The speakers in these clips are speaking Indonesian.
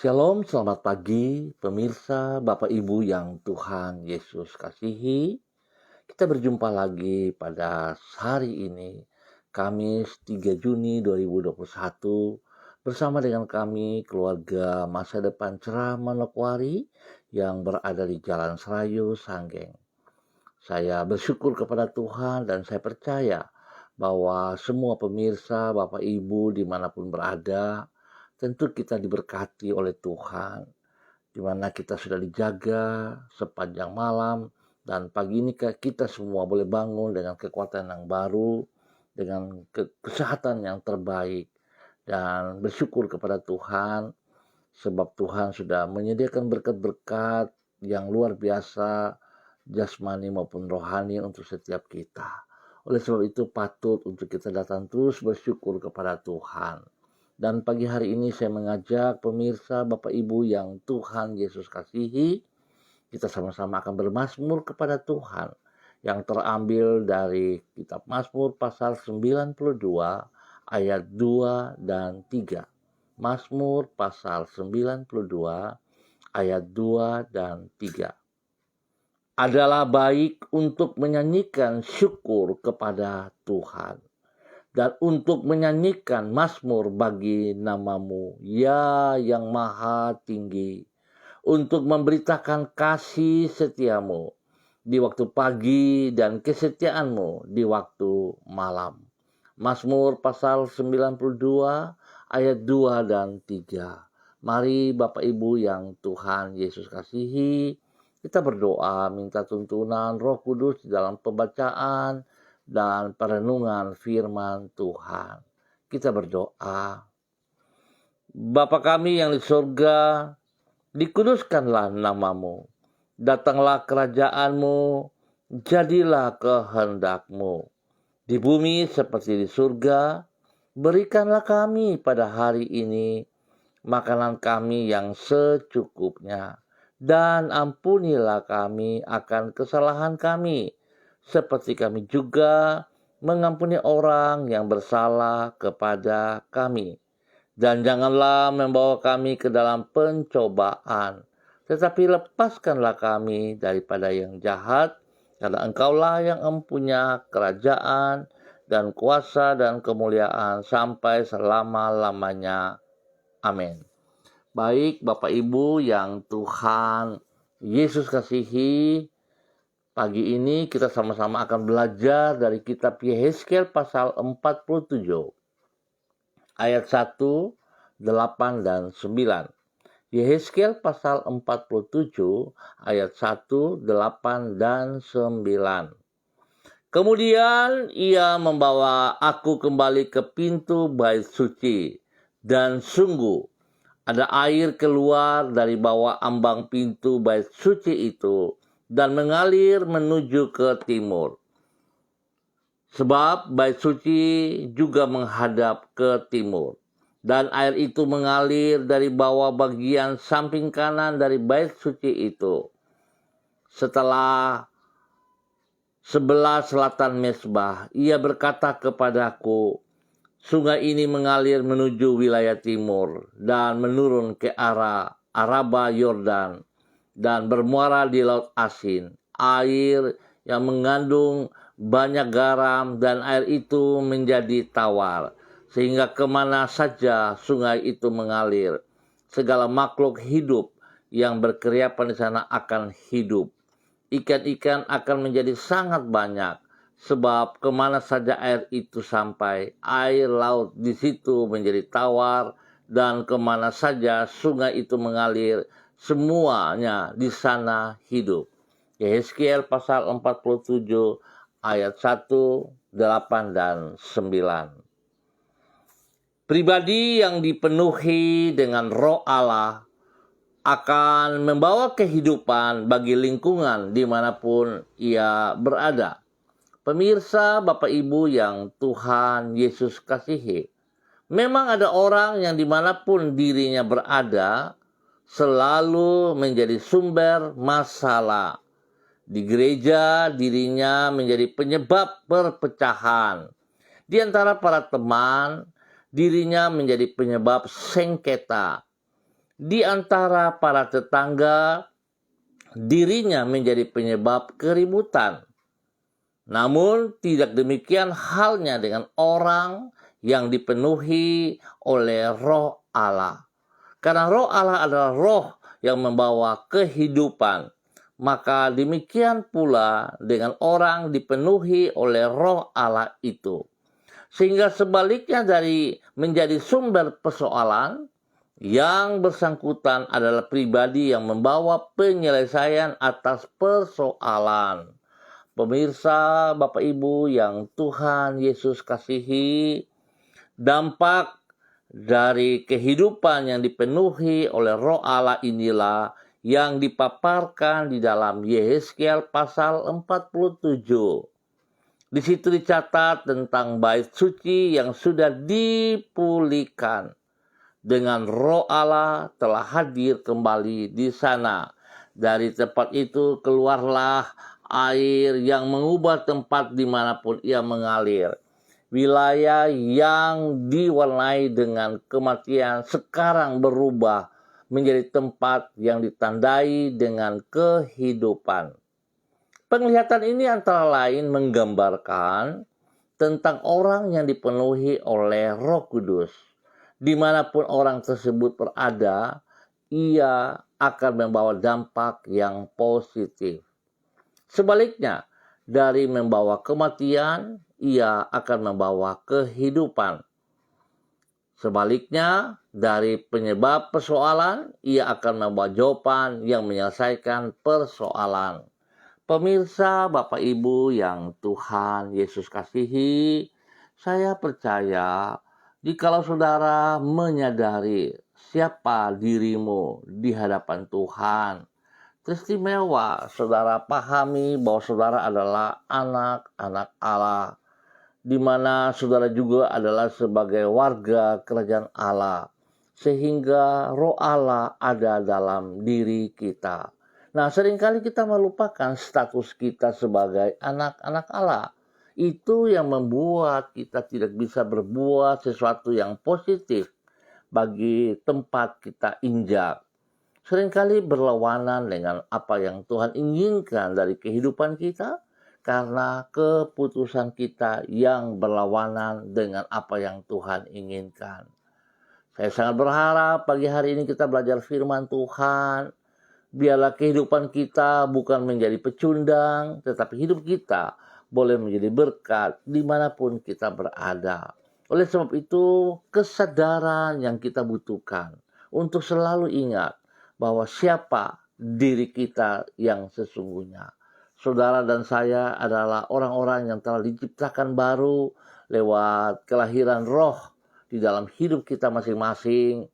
Shalom, selamat pagi pemirsa, Bapak Ibu yang Tuhan Yesus kasihi. Kita berjumpa lagi pada hari ini, Kamis 3 Juni 2021, bersama dengan kami keluarga Masa Depan Cerah Manokwari yang berada di Jalan Serayu, Sanggeng. Saya bersyukur kepada Tuhan dan saya percaya bahwa semua pemirsa, Bapak Ibu dimanapun berada, tentu kita diberkati oleh Tuhan, di mana kita sudah dijaga sepanjang malam, dan pagi ini kita semua boleh bangun dengan kekuatan yang baru, dengan kesehatan yang terbaik, dan bersyukur kepada Tuhan, sebab Tuhan sudah menyediakan berkat-berkat yang luar biasa, jasmani maupun rohani untuk setiap kita. Oleh sebab itu patut untuk kita datang terus bersyukur kepada Tuhan. Dan pagi hari ini saya mengajak pemirsa, Bapak Ibu yang Tuhan Yesus kasihi, kita sama-sama akan bermazmur kepada Tuhan yang terambil dari kitab Mazmur pasal 92 ayat 2 dan 3. Mazmur pasal 92 ayat 2 dan 3. Adalah baik untuk menyanyikan syukur kepada Tuhan dan untuk menyanyikan mazmur bagi namamu, ya yang maha tinggi, untuk memberitakan kasih setiamu di waktu pagi dan kesetiaanmu di waktu malam. Mazmur pasal 92 ayat 2 dan 3. Mari Bapak Ibu yang Tuhan Yesus kasihi, kita berdoa minta tuntunan Roh Kudus di dalam pembacaan dan perenungan firman Tuhan. Kita berdoa. Bapa kami yang di surga, dikuduskanlah namamu. Datanglah kerajaanmu, jadilah kehendakmu. Di bumi seperti di surga, berikanlah kami pada hari ini makanan kami yang secukupnya. Dan ampunilah kami akan kesalahan kami, seperti kami juga mengampuni orang yang bersalah kepada kami. Dan janganlah membawa kami ke dalam pencobaan, tetapi lepaskanlah kami daripada yang jahat, karena Engkaulah yang mempunyai kerajaan dan kuasa dan kemuliaan sampai selama-lamanya. Amin. Baik Bapak Ibu yang Tuhan Yesus kasihi, pagi ini kita sama-sama akan belajar dari kitab Yehezkiel pasal 47 ayat 1, 8 dan 9. Yehezkiel pasal 47 ayat 1, 8 dan 9. Kemudian ia membawa aku kembali ke pintu bait suci, dan sungguh ada air keluar dari bawah ambang pintu bait suci itu dan mengalir menuju ke timur. Sebab bait suci juga menghadap ke timur. Dan air itu mengalir dari bawah bagian samping kanan dari bait suci itu. Setelah sebelah selatan mezbah, ia berkata kepadaku, sungai ini mengalir menuju wilayah timur dan menurun ke arah Araba Yordan dan bermuara di Laut Asin. Air yang mengandung banyak garam dan air itu menjadi tawar, sehingga kemana saja sungai itu mengalir, segala makhluk hidup yang berkeriapan di sana akan hidup. Ikan-ikan akan menjadi sangat banyak, sebab kemana saja air itu sampai, air laut di situ menjadi tawar, dan kemana saja sungai itu mengalir, semuanya di sana hidup. Yehezkiel pasal 47 ayat 1, 8 dan 9. Pribadi yang dipenuhi dengan Roh Allah akan membawa kehidupan bagi lingkungan dimanapun ia berada. Pemirsa, Bapak Ibu yang Tuhan Yesus kasihi, memang ada orang yang dimanapun dirinya berada selalu menjadi sumber masalah. Di gereja dirinya menjadi penyebab perpecahan. Di antara para teman, dirinya menjadi penyebab sengketa. di antara para tetangga, dirinya menjadi penyebab keributan. Namun tidak demikian halnya dengan orang yang dipenuhi oleh Roh Allah. Karena Roh Allah adalah Roh yang membawa kehidupan. Maka demikian pula dengan orang dipenuhi oleh Roh Allah itu. Sehingga sebaliknya dari menjadi sumber persoalan, yang bersangkutan adalah pribadi yang membawa penyelesaian atas persoalan. Pemirsa, Bapak Ibu yang Tuhan Yesus kasihi, dampak dari kehidupan yang dipenuhi oleh Roh Allah inilah yang dipaparkan di dalam Yehezkiel pasal 47. Di situ dicatat tentang bait suci yang sudah dipulihkan. Dengan Roh Allah telah hadir kembali di sana. Dari tempat itu keluarlah air yang mengubah tempat dimanapun ia mengalir. Wilayah yang diwarnai dengan kematian sekarang berubah menjadi tempat yang ditandai dengan kehidupan. Penglihatan ini antara lain menggambarkan tentang orang yang dipenuhi oleh Roh Kudus. Dimanapun orang tersebut berada, ia akan membawa dampak yang positif. Sebaliknya, dari membawa kematian, ia akan membawa kehidupan. Sebaliknya, dari penyebab persoalan, ia akan membawa jawaban yang menyelesaikan persoalan. Pemirsa, Bapak Ibu yang Tuhan Yesus kasihi, saya percaya jikalau saudara menyadari siapa dirimu di hadapan Tuhan, teristimewa saudara pahami bahwa saudara adalah anak-anak Allah, di mana saudara juga adalah sebagai warga kerajaan Allah, sehingga Roh Allah ada dalam diri kita. Nah, seringkali kita melupakan status kita sebagai anak-anak Allah. Itu yang membuat kita tidak bisa berbuat sesuatu yang positif bagi tempat kita injak. Seringkali berlawanan dengan apa yang Tuhan inginkan dari kehidupan kita karena keputusan kita yang berlawanan dengan apa yang Tuhan inginkan. Saya sangat berharap pagi hari ini kita belajar firman Tuhan. Biarlah kehidupan kita bukan menjadi pecundang, tetapi hidup kita boleh menjadi berkat dimanapun kita berada. Oleh sebab itu, kesadaran yang kita butuhkan untuk selalu ingat bahwa siapa diri kita yang sesungguhnya. Saudara dan saya adalah orang-orang yang telah diciptakan baru lewat kelahiran roh di dalam hidup kita masing-masing,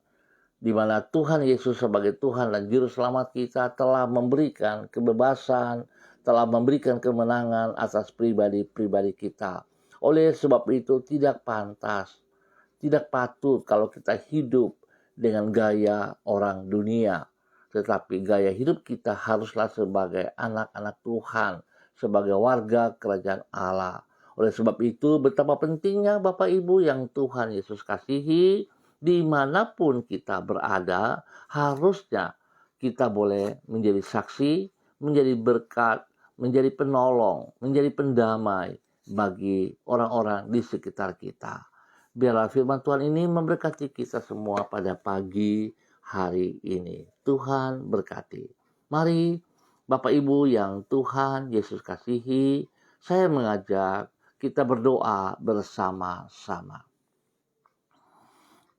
di mana Tuhan Yesus sebagai Tuhan dan Juru Selamat kita telah memberikan kebebasan, telah memberikan kemenangan atas pribadi-pribadi kita. Oleh sebab itu tidak pantas, tidak patut kalau kita hidup dengan gaya orang dunia. Tetapi gaya hidup kita haruslah sebagai anak-anak Tuhan, sebagai warga kerajaan Allah. Oleh sebab itu betapa pentingnya Bapak Ibu yang Tuhan Yesus kasihi, dimanapun kita berada, harusnya kita boleh menjadi saksi, menjadi berkat, menjadi penolong, menjadi pendamai bagi orang-orang di sekitar kita. Biarlah firman Tuhan ini memberkati kita semua pada pagi hari ini. Tuhan berkati. Mari Bapak Ibu yang Tuhan Yesus kasihi, saya mengajak kita berdoa bersama-sama.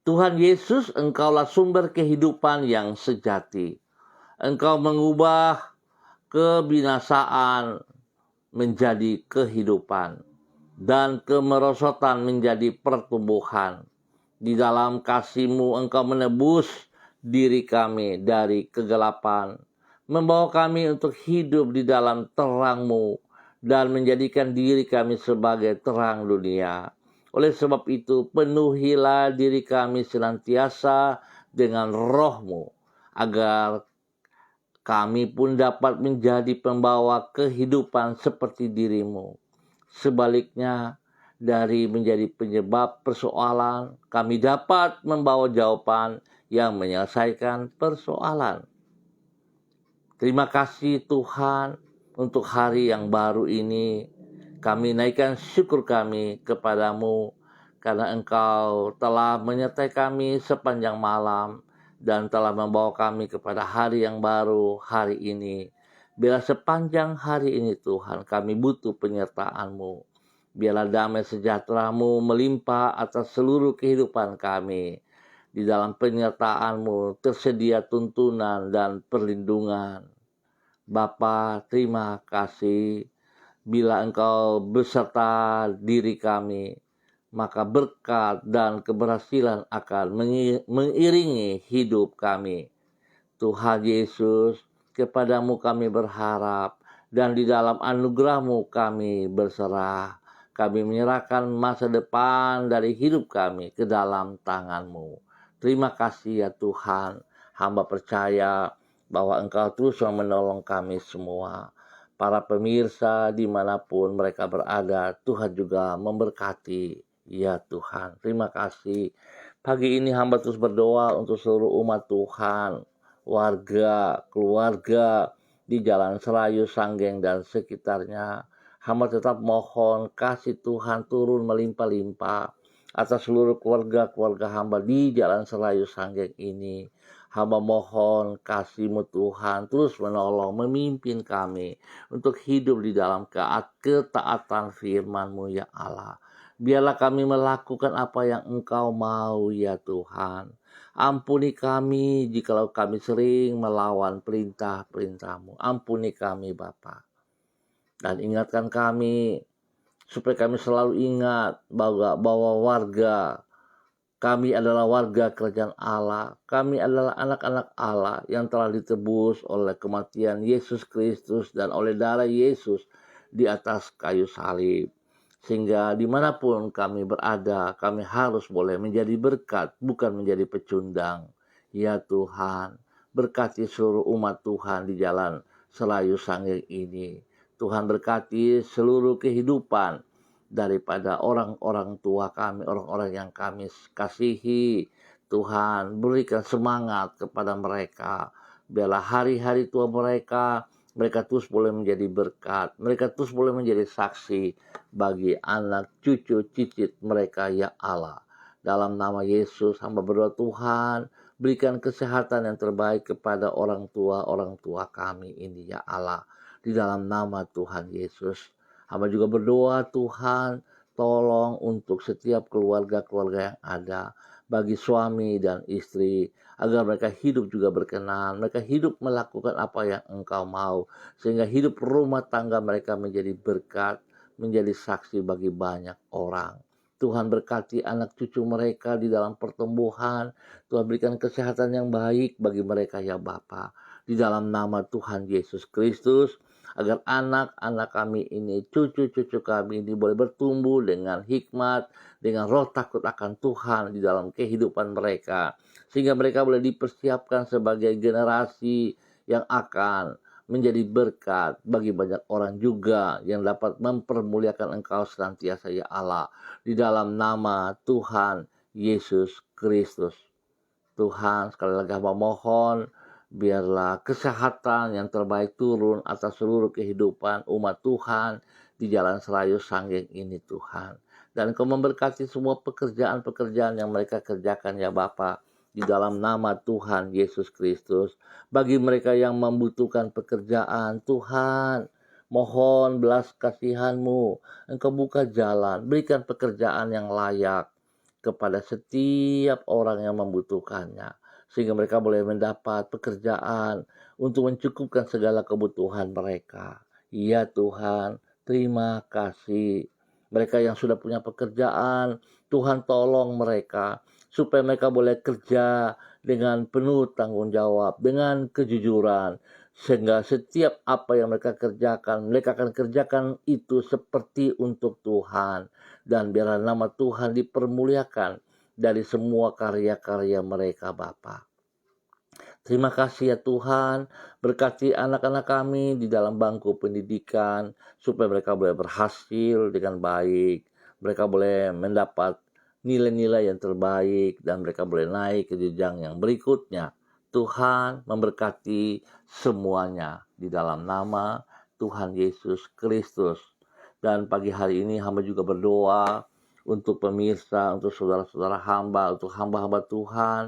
Tuhan Yesus, Engkaulah sumber kehidupan yang sejati. Engkau mengubah kebinasaan menjadi kehidupan dan kemerosotan menjadi pertumbuhan. Di dalam kasih-Mu Engkau menebus diri kami dari kegelapan, membawa kami untuk hidup di dalam terang-Mu dan menjadikan diri kami sebagai terang dunia. Oleh sebab itu, penuhilah diri kami senantiasa dengan Roh-Mu, agar kami pun dapat menjadi pembawa kehidupan seperti diri-Mu. Sebaliknya, dari menjadi penyebab persoalan, kami dapat membawa jawaban yang menyelesaikan persoalan. Terima kasih Tuhan untuk hari yang baru ini. Kami naikkan syukur kami kepadamu karena Engkau telah menyertai kami sepanjang malam dan telah membawa kami kepada hari yang baru hari ini. Biarlah sepanjang hari ini Tuhan kami butuh penyertaan-Mu. Biarlah damai sejahtera-Mu melimpah atas seluruh kehidupan kami. Di dalam penyertaan-Mu tersedia tuntunan dan perlindungan. Bapa, terima kasih. Bila Engkau beserta diri kami, maka berkat dan keberhasilan akan mengiringi hidup kami. Tuhan Yesus, kepadamu kami berharap, dan di dalam anugerah-Mu kami berserah. Kami menyerahkan masa depan dari hidup kami ke dalam tangan-Mu. Terima kasih ya Tuhan, hamba percaya bahwa Engkau terus menolong kami semua. Para pemirsa dimanapun mereka berada, Tuhan juga memberkati. Ya Tuhan, terima kasih. Pagi ini hamba terus berdoa untuk seluruh umat Tuhan, warga, keluarga di Jalan Serayu, Sanggeng, dan sekitarnya. Hamba tetap mohon kasih Tuhan turun melimpah-limpah atas seluruh keluarga-keluarga hamba di Jalan Serayu, Sanggeng ini. Hamba mohon kasih-Mu Tuhan terus menolong, memimpin kami untuk hidup di dalam ketaatan firman-Mu ya Allah. Biarlah kami melakukan apa yang Engkau mau ya Tuhan. Ampuni kami jikalau kami sering melawan perintah-perintah-Mu. Ampuni kami Bapa. Dan ingatkan kami supaya kami selalu ingat bahwa warga kami adalah warga kerajaan Allah. Kami adalah anak-anak Allah yang telah ditebus oleh kematian Yesus Kristus dan oleh darah Yesus di atas kayu salib. Sehingga dimanapun kami berada, kami harus boleh menjadi berkat, bukan menjadi pecundang. Ya Tuhan, berkati seluruh umat Tuhan di Jalan Serayu Sanggeng ini. Tuhan berkati seluruh kehidupan daripada orang-orang tua kami, orang-orang yang kami kasihi. Tuhan, berikan semangat kepada mereka. Biarlah hari-hari tua mereka terus boleh menjadi berkat. Mereka terus boleh menjadi saksi bagi anak, cucu, cicit mereka ya Allah. Dalam nama Yesus, hamba berdoa Tuhan, berikan kesehatan yang terbaik kepada orang tua kami ini ya Allah. Di dalam nama Tuhan Yesus. Hamba juga berdoa Tuhan, tolong untuk setiap keluarga-keluarga yang ada, bagi suami dan istri, agar mereka hidup juga berkenan, mereka hidup melakukan apa yang Engkau mau, sehingga hidup rumah tangga mereka menjadi berkat, menjadi saksi bagi banyak orang. Tuhan berkati anak cucu mereka di dalam pertumbuhan. Tuhan berikan kesehatan yang baik bagi mereka ya Bapa. Di dalam nama Tuhan Yesus Kristus, agar anak-anak kami ini, cucu-cucu kami ini boleh bertumbuh dengan hikmat, dengan roh takut akan Tuhan di dalam kehidupan mereka. Sehingga mereka boleh dipersiapkan sebagai generasi yang akan menjadi berkat bagi banyak orang juga yang dapat mempermuliakan Engkau senantiasa ya Allah. Di dalam nama Tuhan Yesus Kristus. Tuhan, sekali lagi hamba mohon, biarlah kesehatan yang terbaik turun atas seluruh kehidupan umat Tuhan di Jalan Serayu Sanggeng ini Tuhan. Dan Engkau memberkati semua pekerjaan-pekerjaan yang mereka kerjakan ya Bapa, di dalam nama Tuhan Yesus Kristus. Bagi mereka yang membutuhkan pekerjaan, Tuhan, mohon belas kasihan-Mu. Engkau buka jalan, berikan pekerjaan yang layak kepada setiap orang yang membutuhkannya, sehingga mereka boleh mendapat pekerjaan untuk mencukupkan segala kebutuhan mereka. Ya Tuhan, terima kasih. Mereka yang sudah punya pekerjaan, Tuhan tolong mereka supaya mereka boleh kerja dengan penuh tanggung jawab, dengan kejujuran, sehingga setiap apa yang mereka kerjakan, mereka akan kerjakan itu seperti untuk Tuhan. Dan biarlah nama Tuhan dipermuliakan dari semua karya-karya mereka Bapa. Terima kasih ya Tuhan, berkati anak-anak kami di dalam bangku pendidikan, supaya mereka boleh berhasil dengan baik, mereka boleh mendapat nilai-nilai yang terbaik, dan mereka boleh naik ke jenjang yang berikutnya. Tuhan memberkati semuanya di dalam nama Tuhan Yesus Kristus. Dan pagi hari ini hamba juga berdoa untuk pemirsa, untuk saudara-saudara hamba, untuk hamba-hamba Tuhan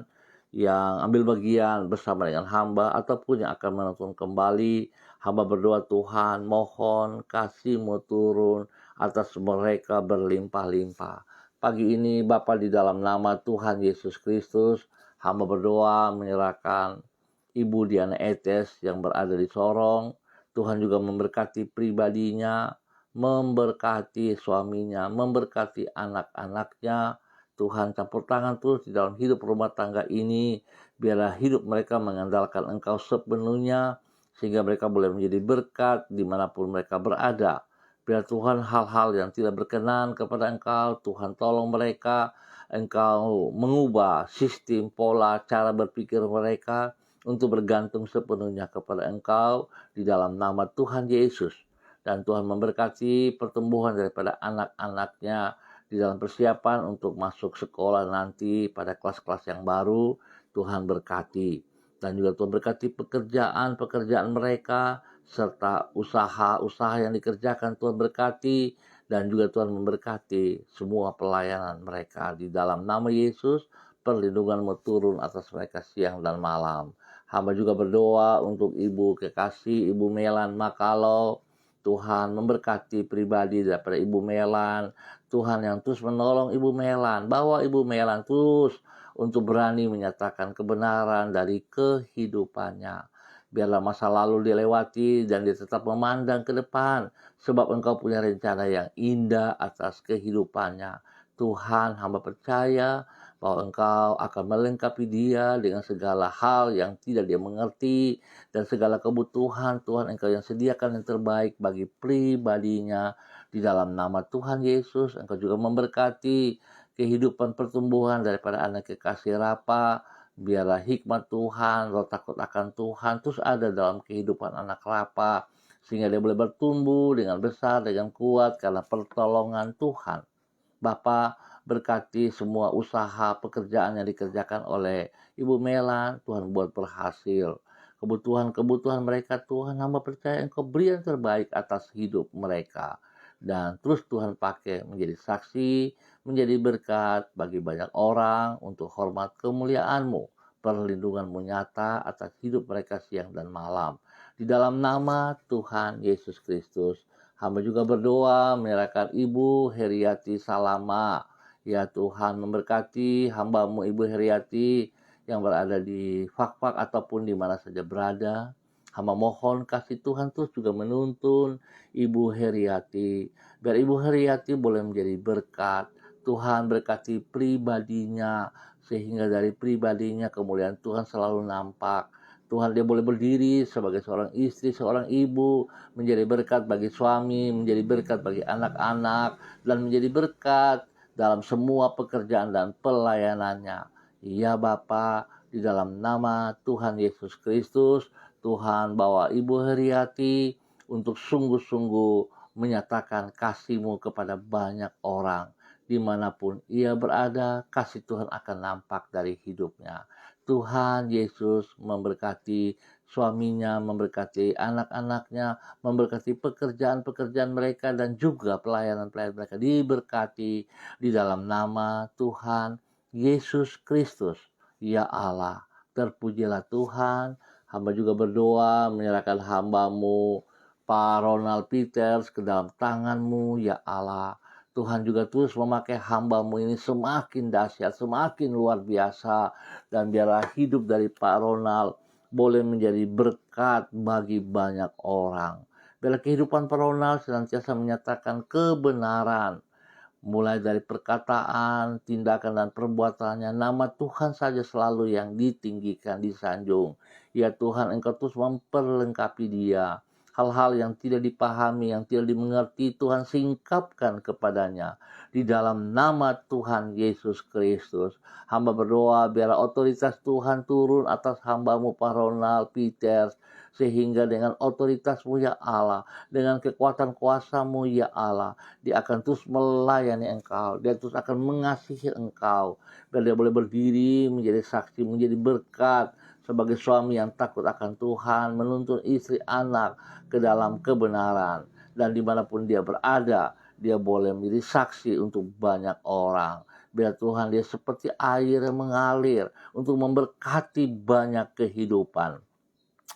yang ambil bagian bersama dengan hamba ataupun yang akan menonton kembali. Hamba berdoa, Tuhan mohon kasih-Mu turun atas mereka berlimpah-limpah. Pagi ini Bapa, di dalam nama Tuhan Yesus Kristus, hamba berdoa menyerahkan Ibu Diana Etes yang berada di Sorong. Tuhan juga memberkati pribadinya, memberkati suaminya, memberkati anak-anaknya. Tuhan campur tangan terus di dalam hidup rumah tangga ini. Biarlah hidup mereka mengandalkan Engkau sepenuhnya, sehingga mereka boleh menjadi berkat dimanapun mereka berada. Biar Tuhan hal-hal yang tidak berkenan kepada Engkau, Tuhan tolong mereka. Engkau mengubah sistem, pola, cara berpikir mereka untuk bergantung sepenuhnya kepada Engkau di dalam nama Tuhan Yesus. Dan Tuhan memberkati pertumbuhan daripada anak-anaknya di dalam persiapan untuk masuk sekolah nanti pada kelas-kelas yang baru. Tuhan berkati. Dan juga Tuhan berkati pekerjaan-pekerjaan mereka, serta usaha-usaha yang dikerjakan. Tuhan berkati, dan juga Tuhan memberkati semua pelayanan mereka. Di dalam nama Yesus, perlindungan-Mu turun atas mereka siang dan malam. Hamba juga berdoa untuk Ibu kekasih, Ibu Melan Makalo. Tuhan memberkati pribadi daripada Ibu Melan. Tuhan yang terus menolong Ibu Melan. Bawa Ibu Melan terus untuk berani menyatakan kebenaran dari kehidupannya. Biarlah masa lalu dilewati dan dia tetap memandang ke depan, sebab Engkau punya rencana yang indah atas kehidupannya. Tuhan, hamba percaya bahwa Engkau akan melengkapi dia dengan segala hal yang tidak dia mengerti, dan segala kebutuhan Tuhan Engkau yang sediakan yang terbaik bagi pribadinya. Di dalam nama Tuhan Yesus, Engkau juga memberkati kehidupan pertumbuhan daripada anak kekasih Rapa. Biarlah hikmat Tuhan, roh takut akan Tuhan terus ada dalam kehidupan anak Rapa, sehingga dia boleh bertumbuh dengan besar, dengan kuat karena pertolongan Tuhan. Bapa, berkati semua usaha pekerjaan yang dikerjakan oleh Ibu Melan. Tuhan buat berhasil. Kebutuhan-kebutuhan mereka, Tuhan, hamba percaya Engkau beri yang terbaik atas hidup mereka. Dan terus Tuhan pakai menjadi saksi, menjadi berkat bagi banyak orang untuk hormat kemuliaan-Mu. Perlindungan-Mu nyata atas hidup mereka siang dan malam. Di dalam nama Tuhan Yesus Kristus, hamba juga berdoa menyerahkan Ibu Heriati Salama. Ya Tuhan, memberkati hamba-Mu Ibu Heriati yang berada di Fakfak ataupun di mana saja berada. Hamba mohon kasih Tuhan terus juga menuntun Ibu Heriati. Biar Ibu Heriati boleh menjadi berkat. Tuhan berkati pribadinya, sehingga dari pribadinya kemuliaan Tuhan selalu nampak. Tuhan, dia boleh berdiri sebagai seorang istri, seorang ibu, menjadi berkat bagi suami, menjadi berkat bagi anak-anak, dan menjadi berkat dalam semua pekerjaan dan pelayanannya. Ya Bapa, di dalam nama Tuhan Yesus Kristus, Tuhan bawa Ibu Heriati untuk sungguh-sungguh menyatakan kasih-Mu kepada banyak orang. Dimanapun ia berada, kasih Tuhan akan nampak dari hidupnya. Tuhan Yesus memberkati suaminya, memberkati anak-anaknya, memberkati pekerjaan-pekerjaan mereka, dan juga pelayanan-pelayanan mereka diberkati di dalam nama Tuhan Yesus Kristus. Ya Allah, terpujilah Tuhan. Hamba juga berdoa menyerahkan hamba-Mu Pak Ronald Peters ke dalam tangan-Mu, ya Allah. Tuhan juga terus memakai hamba-Mu ini semakin dahsyat, semakin luar biasa. Dan biarlah hidup dari Pak Ronald boleh menjadi berkat bagi banyak orang. Biarlah kehidupan Pak Ronald senantiasa menyatakan kebenaran. Mulai dari perkataan, tindakan, dan perbuatannya, nama Tuhan saja selalu yang ditinggikan, disanjung. Ya Tuhan, Engkau terus memperlengkapi dia. hal-hal yang tidak dipahami, yang tidak dimengerti, Tuhan singkapkan kepadanya. Di dalam nama Tuhan Yesus Kristus, hamba berdoa biarlah otoritas Tuhan turun atas hamba-Mu Pak Ronald Peters, sehingga dengan otoritas-Mu ya Allah, dengan kekuatan kuasa-Mu ya Allah, dia akan terus melayani Engkau, dia terus akan mengasihi Engkau, biar dia boleh berdiri menjadi saksi, menjadi berkat, sebagai suami yang takut akan Tuhan, menuntun istri anak ke dalam kebenaran, dan dimanapun dia berada, dia boleh menjadi saksi untuk banyak orang. Biar Tuhan dia seperti air yang mengalir untuk memberkati banyak kehidupan.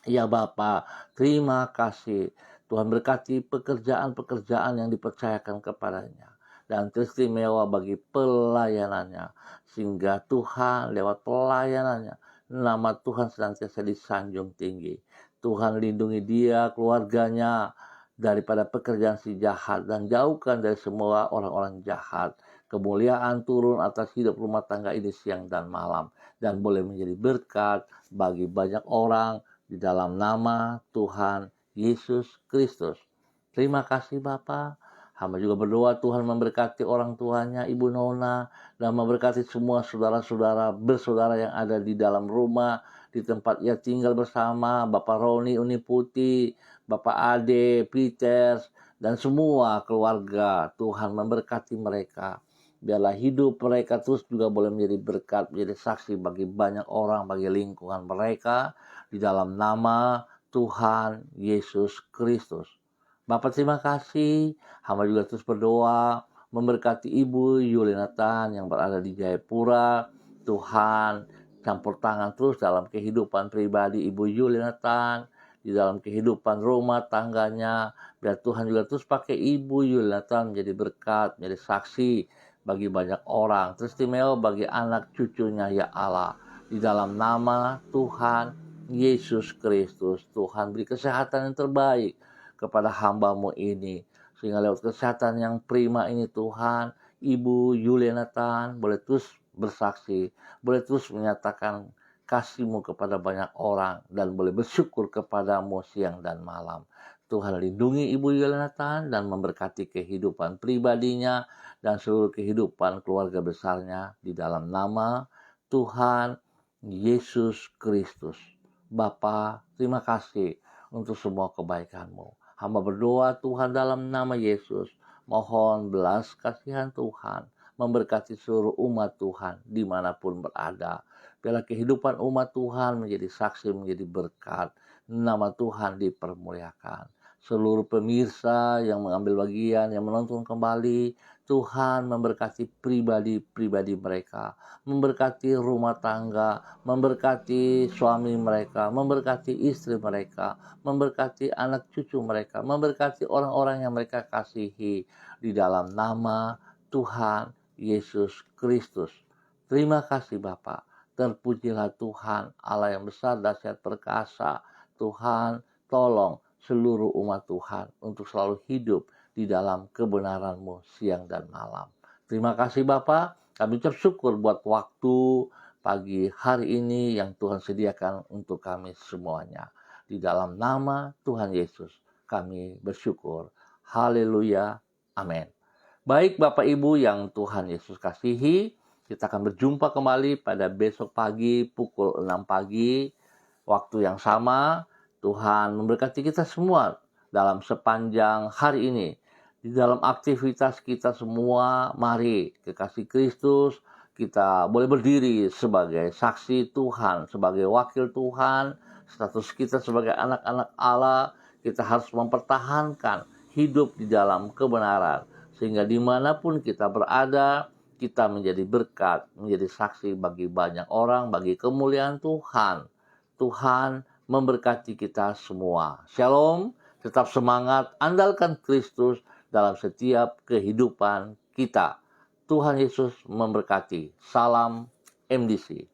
Ya Bapa, terima kasih. Tuhan berkati pekerjaan-pekerjaan yang dipercayakan kepadanya, dan teristimewa bagi pelayanannya, sehingga Tuhan lewat pelayanannya, nama Tuhan senantiasa disanjung tinggi. Tuhan lindungi dia, keluarganya, daripada pekerjaan si jahat, dan jauhkan dari semua orang-orang jahat. Kemuliaan turun atas hidup rumah tangga ini siang dan malam, dan boleh menjadi berkat bagi banyak orang, di dalam nama Tuhan Yesus Kristus. Terima kasih Bapa. Hamba juga berdoa Tuhan memberkati orang tuanya Ibu Nona, dan memberkati semua saudara-saudara bersaudara yang ada di dalam rumah, di tempat ia tinggal bersama, Bapak Roni Uni Putih, Bapak Ade Peters, dan semua keluarga. Tuhan memberkati mereka. Biarlah hidup mereka terus juga boleh menjadi berkat, menjadi saksi bagi banyak orang, bagi lingkungan mereka, di dalam nama Tuhan Yesus Kristus. Bapak terima kasih. Hamba juga terus berdoa memberkati Ibu Yulinatan yang berada di Jayapura. Tuhan campur tangan terus dalam kehidupan pribadi Ibu Yulinatan, di dalam kehidupan rumah tangganya. Biar Tuhan juga terus pakai Ibu Yulinatan menjadi berkat, menjadi saksi bagi banyak orang. Teristimewa bagi anak cucunya ya Allah. Di dalam nama Tuhan Yesus Kristus, Tuhan beri kesehatan yang terbaik kepada hamba-Mu ini, sehingga lewat kesehatan yang prima ini Tuhan, Ibu Yulianatan boleh terus bersaksi, boleh terus menyatakan kasih-Mu kepada banyak orang, dan boleh bersyukur kepada-Mu siang dan malam. Tuhan lindungi Ibu Yulianatan dan memberkati kehidupan pribadinya dan seluruh kehidupan keluarga besarnya, di dalam nama Tuhan Yesus Kristus. Bapa, terima kasih untuk semua kebaikan-Mu. Hamba berdoa Tuhan dalam nama Yesus, mohon belas kasihan Tuhan memberkati seluruh umat Tuhan dimanapun berada. Biarlah kehidupan umat Tuhan menjadi saksi, menjadi berkat. Nama Tuhan dipermuliakan. Seluruh pemirsa yang mengambil bagian, yang menonton kembali, Tuhan memberkati pribadi-pribadi mereka, memberkati rumah tangga, memberkati suami mereka, memberkati istri mereka, memberkati anak cucu mereka, memberkati orang-orang yang mereka kasihi, di dalam nama Tuhan Yesus Kristus. Terima kasih Bapa. Terpujilah Tuhan Allah yang besar, dahsyat, perkasa. Tuhan tolong seluruh umat Tuhan untuk selalu hidup di dalam kebenaran-Mu siang dan malam. Terima kasih Bapa. Kami bersyukur buat waktu pagi hari ini yang Tuhan sediakan untuk kami semuanya. Di dalam nama Tuhan Yesus kami bersyukur. Haleluya. Amin. Baik Bapak Ibu yang Tuhan Yesus kasihi, kita akan berjumpa kembali pada besok pagi pukul 6 pagi, waktu yang sama. Tuhan memberkati kita semua dalam sepanjang hari ini. Di dalam aktivitas kita semua, mari kekasih Kristus, kita boleh berdiri sebagai saksi Tuhan, sebagai wakil Tuhan. Status kita sebagai anak-anak Allah, kita harus mempertahankan hidup di dalam kebenaran, sehingga dimanapun kita berada, kita menjadi berkat, menjadi saksi bagi banyak orang, bagi kemuliaan Tuhan. Tuhan memberkati kita semua. Shalom, tetap semangat, andalkan Kristus dalam setiap kehidupan kita. Tuhan Yesus memberkati. Salam MDC.